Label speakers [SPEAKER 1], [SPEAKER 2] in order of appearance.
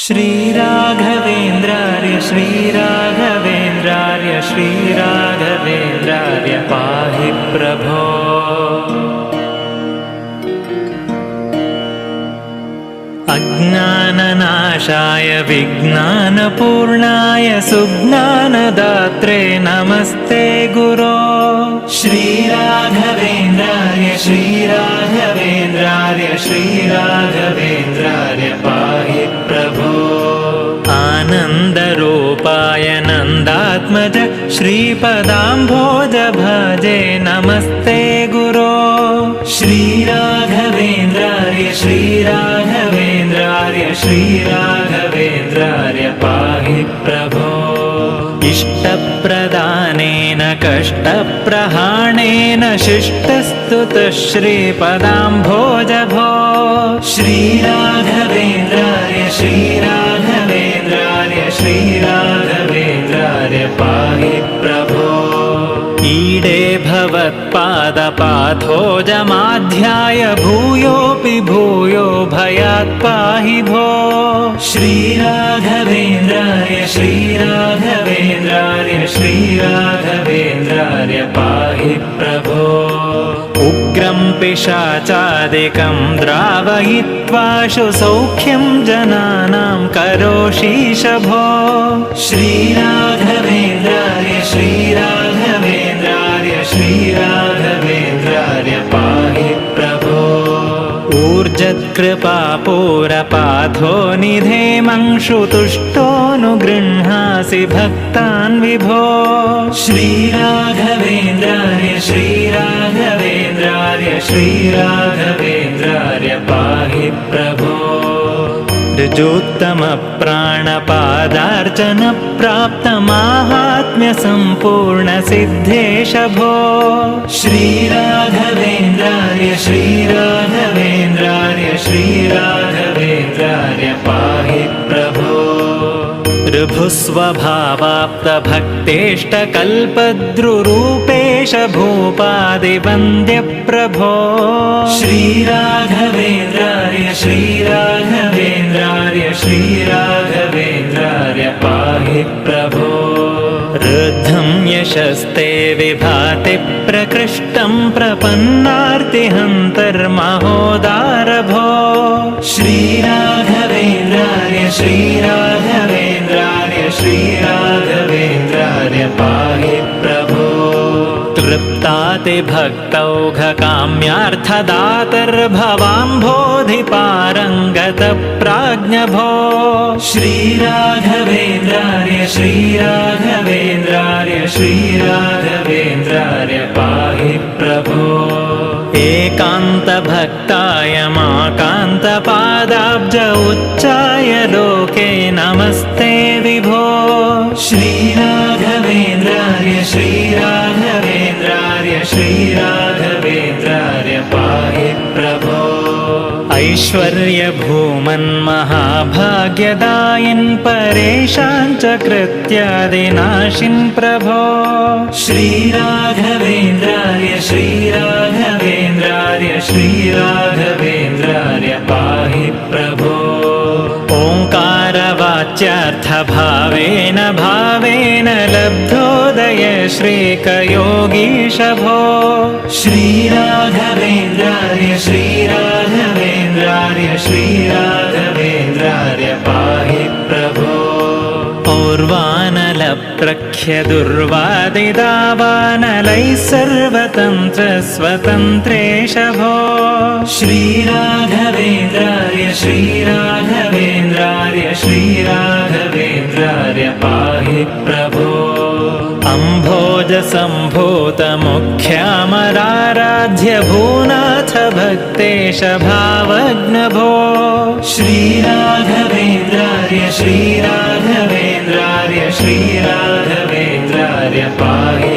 [SPEAKER 1] श्रीराघवेन्द्रार्य श्रीराघवेन्द्रार्य श्रीराघवेन्द्रार्य पाहि प्रभो। अज्ञाननाशाय विज्ञानपूर्णाय सुज्ञानदात्रे नमस्ते गुरो। श्रीराघवेन्द्रार्य श्रीराघवेन्द्रार्य श्रीराघवेन्द्रार्य पाहि प्रभो। आनन्दरूपाय नन्दात्मज श्रीपदाम्भोज भजे नमस्ते गुरो। श्रीराघवेन्द्रार्य श्रीराघवेन्द्रार्य श्रीराघवेन्द्रार्य पाहि प्रभो। इष्टप्रदानेन कष्टप्रहाणेन शिष्टस्तुतः श्रीपदाम्भोज भो। श्रीराघवेन्द्रार्य श्रीराघवेन्द्रार्य श्रीराघवेन्द्रार्य पाहि प्रभो। ईडे भवत्पादपाथोजमाध्याय भूयोऽपि भूयो भयात् पाहि भो। श्रीराघवेन्द्रार्य श्रीराघवेन्द्रार्य श्रीराघवेन्द्रार्य पाहि प्रभो। उग्रं पिशाचादिकं द्रावयित्वाशु सौख्यं जनानां करोषीश भो। श्रीराघवेन्द्रार्य श्रीराघवेन्द्रार्य श्रीराघवेन्द्रार्य पाहि प्रभो। ऊर्जत्कृपापूरपाथो निधेमंशुतुष्टोऽनुगृह्णासि भक्तान् विभो। श्रीराघवेन्द्रार्य श्रीराघवेन्द्रार्य श्रीराघवेन्द्रार्य पाहि प्रभो। ऋजोत्तमप्राणपादार्चनप्राप्तमाहात्म्यसम्पूर्णसिद्धेश भो। श्रीराघवेन्द्रार्य श्रीराघवेन्द्रार्य श्रीराघवेन्द्रार्य पाहि प्रभो। ऋभुस्वभावाप्तभक्तेष्टकल्पद्रुरूपेश भूपादिवन्द्यप्रभो। श्रीराघवेन्द्रार्य श्रीराघवेन्द्रार्य श्रीराघवेन्द्रार्य पाहि प्रभो। ऋद्धं यशस्ते विभाति प्रकृष्टं प्रपन्नार्तिहन्तर्महोदार भो। श्रीराघवेन्द्रार्य श्रीराघवेन्द्रार्य श्रीराघवेन्द्रार्य पाहि प्रभो। तृप्तातिभक्तौघकाम्यार्थदातर्भवाम्भोधिपारङ्गतप्राज्ञभो। श्रीराघवेन्द्रार्य श्रीराघवेन्द्रार्य श्रीराघवेन्द्रार्य पाहि प्रभो। एकान्तभक्ताय माकान्तपादाब्ज उच्चाय लोके नमस्ते विभो। श्रीराघवेन्द्रार्य श्रीराघवेन्द्रार्य श्रीराघवेन्द्रार्य पाहि प्रभो। ऐश्वर्यभूमन्महाभाग्यदायिन् परेशाञ्च कृत्यादिनाशिन् प्रभो। श्रीराघवेन्द्रार्य श्रीराघवेन्द्रार्य श्रीराघवेन्द्रार्य पाहि प्रभो। ओङ्कारवाच्यार्थभावेन भावेन लब्धोदय श्रीकयोगीश भो। श्रीराघवेन्द्रार्य श्रीराघवेन्द्रार्य श्रीराघवेन्द्रार्य पाहि प्रभो। और्वानलप्रख्यदुर्वादिदावानलैः सर्वतन्त्रस्वतन्त्रेश भो। श्रीराघवेन्द्रार्य श्रीराघवेन्द्रार्य श्रीराघवेन्द्रार्य पाहि प्रभो। अम्भोजसम्भूतमुख्यामराराध्य भूनाथ भक्तेश भावज्ञभो। श्रीराघवेन्द्रार्य श्रीराघवेन्द्रार्य श्रीराघवेन्द्रार्य पाहि